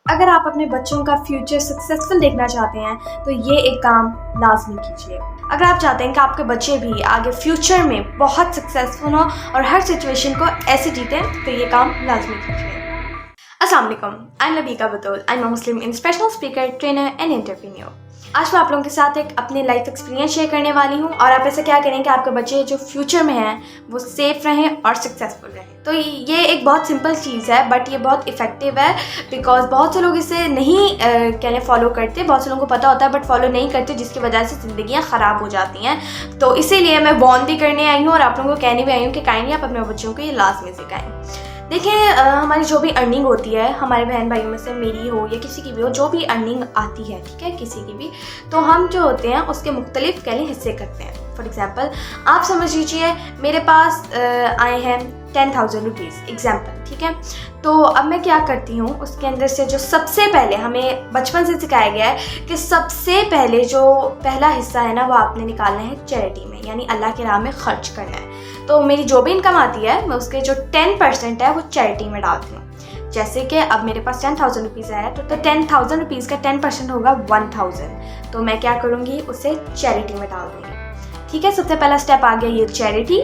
अगर आप अपने बच्चों का फ्यूचर सक्सेसफुल देखना चाहते हैं तो ये एक काम लाजमी कीजिए। अगर आप चाहते हैं कि आपके बच्चे भी आगे फ्यूचर में बहुत सक्सेसफुल हों और हर सिचुएशन को ऐसे जीतें तो ये काम लाजमी कीजिए। अस्सलाम वालेकुम, I am Nabika Batool, I am a Muslim inspirational speaker, trainer and entrepreneur. आज मैं आप लोगों के साथ एक अपनी लाइफ एक्सपीरियंस शेयर करने वाली हूँ और आप ऐसा क्या करें कि आपके बच्चे जो फ्यूचर में हैं वो सेफ रहें और सक्सेसफुल रहें। तो ये एक बहुत सिंपल चीज़ है बट ये बहुत इफ़ेक्टिव है बिकॉज बहुत से लोग इसे नहीं कहने फॉलो करते। बहुत से लोगों को पता होता है बट फॉलो नहीं करते, जिसकी वजह से ज़िंदगियाँ ख़राब हो जाती हैं। तो इसीलिए मैं वार्न भी करने आई हूँ और आप लोगों को कहने भी आई हूँ कि काइंडली आप अपने बच्चों को ये लाजमी सिखाएं। देखिए, हमारी जो भी अर्निंग होती है, हमारे बहन भाइयों में से मेरी हो या किसी की भी हो, जो भी अर्निंग आती है, ठीक है, किसी की भी, तो हम जो होते हैं उसके मुख्तलिफ कहने हिस्से करते हैं। फॉर एग्ज़ाम्पल आप समझ लीजिए मेरे पास आए हैं 10,000 रुपीज़ एग्जाम्पल, ठीक है। तो अब मैं क्या करती हूँ, उसके अंदर से जो सबसे पहले हमें बचपन से सिखाया गया है कि सबसे पहले जो पहला हिस्सा है ना वो आपने निकालना है चैरिटी में, यानी अल्लाह के राह में ख़र्च करना है। तो मेरी जो भी इनकम आती है मैं उसके जो 10% है वो चैरिटी में डालती हूँ। जैसे कि अब मेरे पास 10,000 रुपीज़ है तो 10,000 रुपीज़ का 10% होगा 1,000, तो मैं क्या करूँगी, उसे चैरिटी में डाल दूँगी। ठीक है, सबसे पहला स्टेप आ गया ये चैरिटी।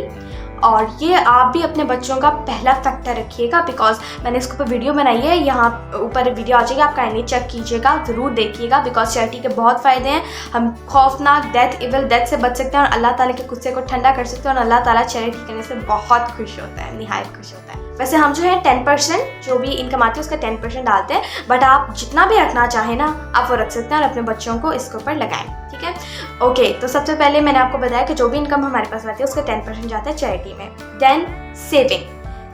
और ये आप भी अपने बच्चों का पहला फैक्टर रखिएगा बिकॉज मैंने इसके ऊपर वीडियो बनाई है, यहाँ ऊपर वीडियो आ जाएगी, आप काइंडली चेक कीजिएगा, ज़रूर देखिएगा बिकॉज चैरिटी के बहुत फ़ायदे हैं। हम खौफनाक डेथ से बच सकते हैं और अल्लाह ताला के गुस्से को ठंडा कर सकते हैं और अल्लाह ताला चैरिटी करने से बहुत खुश होता है, निहायत खुश होता है। वैसे हम जो है 10% जो भी इनकम आती है उसका 10% डालते हैं, बट आप जितना भी रखना चाहें ना आप वो रख सकते हैं और अपने बच्चों को इसके ऊपर लगाएं। ठीक है, ओके। तो सबसे पहले मैंने आपको बताया कि जो भी इनकम हमारे पास आती है उसका 10% जाता है चैरिटी में। देन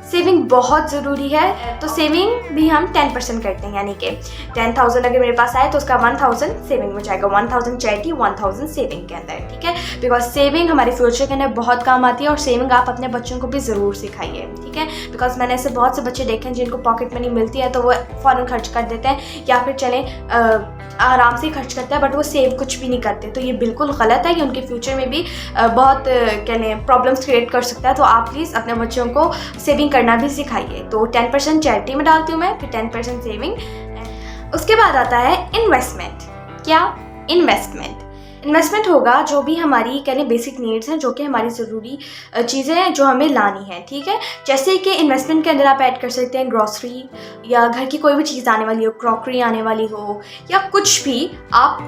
सेविंग बहुत ज़रूरी है, तो सेविंग भी हम 10% करते हैं, यानी कि 10,000 अगर मेरे पास आए तो उसका 1,000 सेविंग में जाएगा, 1,000 चैरिटी, 1,000 सेविंग के अंदर। ठीक है, बिकॉज सेविंग हमारे फ्यूचर के अंदर बहुत काम आती है और सेविंग आप अपने बच्चों को भी ज़रूर सिखाइए। ठीक है, बिकॉज मैंने ऐसे बहुत से बच्चे देखे हैं जिनको पॉकेट मनी मिलती है तो वो फ़ौरन खर्च कर देते हैं या फिर चलें आराम से खर्च करते हैं बट वो सेव कुछ भी नहीं करते। तो ये बिल्कुल गलत है, ये उनके फ्यूचर में भी बहुत कह लें प्रॉब्लम्स क्रिएट कर सकता है। तो आप प्लीज़ अपने बच्चों को सेविंग करना भी सिखाइए। तो 10% चैरिटी में डालती हूँ मैं, फिर 10% सेविंग। उसके बाद आता है इन्वेस्टमेंट। क्या? इन्वेस्टमेंट होगा जो भी हमारी कह लें बेसिक नीड्स हैं, जो कि हमारी ज़रूरी चीज़ें हैं जो हमें लानी है। ठीक है, जैसे कि इन्वेस्टमेंट के अंदर आप ऐड कर सकते हैं ग्रॉसरी या घर की कोई भी चीज़ आने वाली हो, क्रॉकरी आने वाली हो या कुछ भी, आप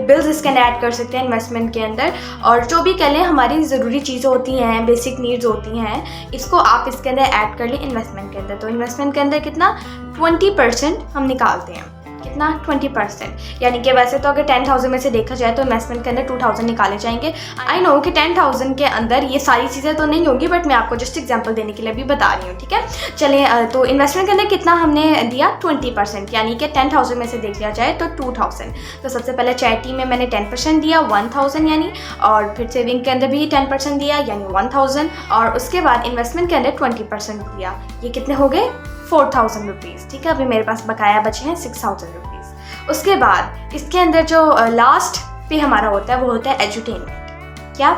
बिल्स इसके अंदर ऐड कर सकते हैं इन्वेस्टमेंट के अंदर। और जो भी कह लें हमारी ज़रूरी चीज़ें होती हैं, बेसिक नीड्स होती हैं, इसको आप इसके अंदर ऐड कर लें इन्वेस्टमेंट के अंदर। तो इन्वेस्टमेंट के अंदर कितना 20% हम निकालते हैं। कितना? 20%, यानी कि वैसे तो अगर 10,000 में से देखा जाए तो इन्वेस्टमेंट के अंदर 2,000 निकाले जाएंगे। आई नो कि 10,000 के अंदर ये सारी चीज़ें तो नहीं होंगी बट मैं आपको जस्ट एग्जांपल देने के लिए भी बता रही हूँ। ठीक है, चलिए, तो इन्वेस्टमेंट के अंदर कितना हमने दिया 20%, यानी कि 10,000 में से देख लिया जाए तो 2,000। तो सबसे पहले चैरिटी में मैंने 10% दिया 1,000 यानी, और फिर सेविंग के अंदर भी 10% दिया यानी 1,000, और उसके बाद इन्वेस्टमेंट के अंदर 20% दिया। ये कितने हो गए? 4,000 रुपीज़। ठीक है, अभी मेरे पास बकाया बचे हैं 6,000 रुपीज़। उसके बाद इसके अंदर जो लास्ट पे हमारा होता है वो होता है एजुटेनमेंट। क्या?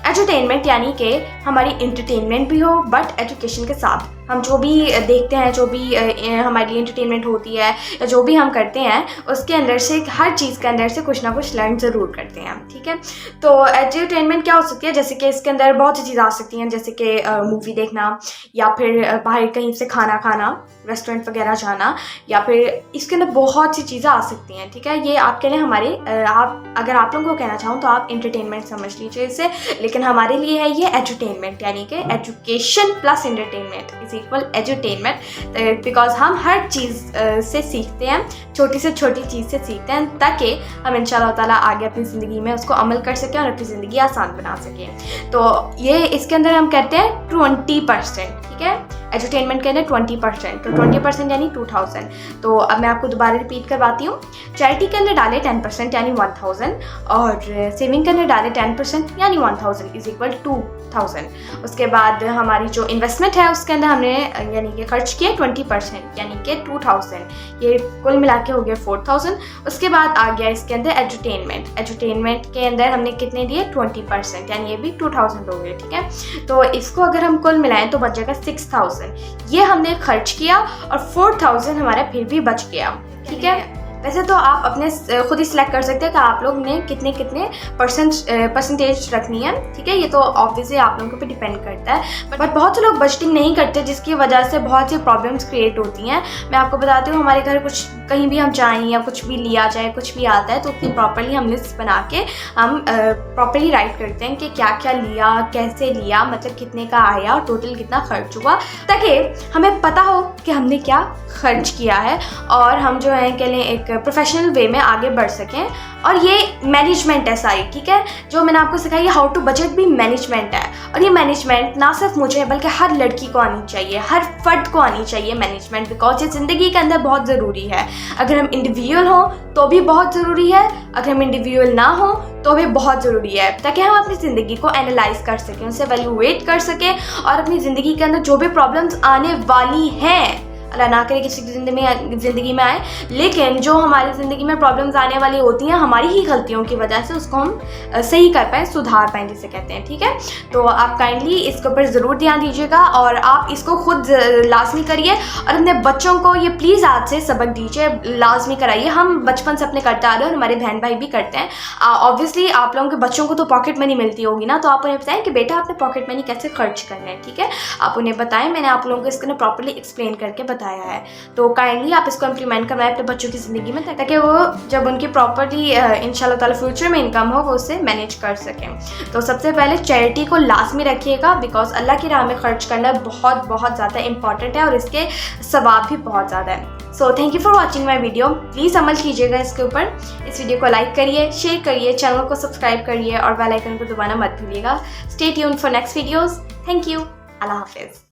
एजुटेनमेंट यानी कि हमारी इंटरटेनमेंट भी हो बट एजुकेशन के साथ। हम जो भी देखते हैं, जो भी हमारी एंटरटेनमेंट होती है या जो भी हम करते हैं उसके अंदर से, हर चीज़ के अंदर से कुछ ना कुछ लर्न ज़रूर करते हैं। ठीक है, तो एंटरटेनमेंट क्या हो सकती है, जैसे कि इसके अंदर बहुत सी चीज़ें आ सकती हैं, जैसे कि मूवी देखना या फिर बाहर कहीं से खाना खाना, रेस्टोरेंट वगैरह जाना, या फिर इसके अंदर बहुत सी चीज़ें आ सकती हैं। ठीक है, ये आपके लिए हमारे अगर आप लोगों को कहना चाहूँ तो आप एंटरटेनमेंट समझ लीजिए इसे, लेकिन हमारे लिए है ये एजुटेनमेंट, यानी कि education plus entertainment is equal edutainment. Because हम हर चीज़ से सीखते हैं, छोटी से छोटी चीज़ से सीखते हैं ताकि हम इंशाल्लाह ताला आगे अपनी ज़िंदगी में उसको अमल कर सकें और अपनी ज़िंदगी आसान बना सकें। तो ये इसके अंदर हम कहते हैं 20%। ठीक है, एजुटेनमेंट के अंदर 20%, तो 20% यानी 2,000। तो अब मैं आपको दोबारा रिपीट करवाती हूँ। चैरिटी के अंदर डाले 10% यानी 1,000, और सेविंग के अंदर डाले 10% यानी 1,000 इज इक्वल 2,000। उसके बाद हमारी जो इन्वेस्टमेंट है उसके अंदर हमने यानी कि खर्च किया 20% यानी कि 2,000, ये कुल मिला के हो गया 4,000। उसके बाद आ गया इसके अंदर एजुटेनमेंट के अंदर हमने कितने दिए 20%, यानी ये भी 2,000 हो गए। ठीक है, तो इसको अगर हम कुल मिलाएं तो बच जाएगा 6,000। 4000 ये हमने खर्च किया और 4000 हमारा फिर भी बच गया। ठीक है, वैसे तो आप अपने खुद ही सिलेक्ट कर सकते हैं कि आप लोग ने कितने परसेंटेज रखनी है। ठीक है, ये तो ऑब्वियसली आप लोगों पे डिपेंड करता है, बट बहुत से लोग बजटिंग नहीं करते, जिसकी वजह से बहुत सी प्रॉब्लम्स क्रिएट होती हैं। मैं आपको बताती हूँ, हमारे घर कुछ कहीं भी हम जाएँ या कुछ भी लिया जाए, कुछ भी आता है तो उतनी प्रॉपरली हम लिस्ट बना के हम प्रॉपरली राइट करते हैं कि क्या क्या लिया, कैसे लिया, मतलब कितने का आया और टोटल कितना खर्च हुआ, ताकि हमें पता हो कि हमने क्या खर्च किया है और हम जो है कह लें एक प्रोफेशनल वे में आगे बढ़ सकें। और ये मैनेजमेंट है सारी, ठीक है, जो मैंने आपको सिखाई है हाउ टू बजट भी मैनेजमेंट है। और ये मैनेजमेंट ना सिर्फ मुझे बल्कि हर लड़की को आनी चाहिए, हर फर्द को आनी चाहिए मैनेजमेंट, बिकॉज ये ज़िंदगी के अंदर बहुत ज़रूरी है। अगर हम इंडिविजुअल हों तो भी बहुत ज़रूरी है, अगर हम इंडिविजुअल ना हो तो भी बहुत ज़रूरी है, ताकि हम अपनी ज़िंदगी को एनालाइज कर सकें, उसे वैल्यूएट कर सकें और अपनी ज़िंदगी के अंदर जो भी प्रॉब्लम्स आने वाली हैं, अल्लाह ना करे किसी की ज़िंदगी में आए, लेकिन जो हमारी ज़िंदगी में प्रॉब्लम्स आने वाली होती हैं हमारी ही गलतियों की वजह से, उसको हम सही कर पाएँ, सुधार पाएँ जिसे कहते हैं। ठीक है, तो आप काइंडली इसके ऊपर ज़रूर ध्यान दीजिएगा और आप इसको खुद लाजमी करिए और अपने बच्चों को ये प्लीज़ आज से सबक दीजिए, लाजमी कराइए। हम बचपन से अपने करते आ रहे हैं और हमारे बहन भाई भी करते हैं। ऑब्वियसली आप लोगों के बच्चों को तो पॉकेट मनी मिलती होगी ना, तो आप उन्हें बताएं कि बेटा आपने पॉकेट मनी कैसे खर्च करना है। ठीक है, आप उन्हें बताएं, मैंने आप लोगों को इसको प्रॉपर्ली एक्सप्लेन करके बताया है, तो काइंडली आप इसको इम्प्लीमेंट करवाएं अपने बच्चों की ज़िंदगी में, ताकि वो जब उनकी प्रॉपर्ली इंशाल्लाह ताला फ्यूचर में इनकम हो वो उसे मैनेज कर सकें। तो सबसे पहले चैरिटी को लाजमी रखिएगा, बिकॉज अल्लाह की राह में खर्च करना बहुत बहुत ज़्यादा इंपॉर्टेंट है और इसके सवाब भी बहुत ज़्यादा है। So thank you for watching my video, please अमल कीजिएगा इसके ऊपर। इस वीडियो को लाइक करिए, शेयर करिए, चैनल को सब्सक्राइब करिए और बेल आइकन को दबाना मत भूलिएगा। Stay tuned for next videos. Thank you, अल्लाह हाफिज़।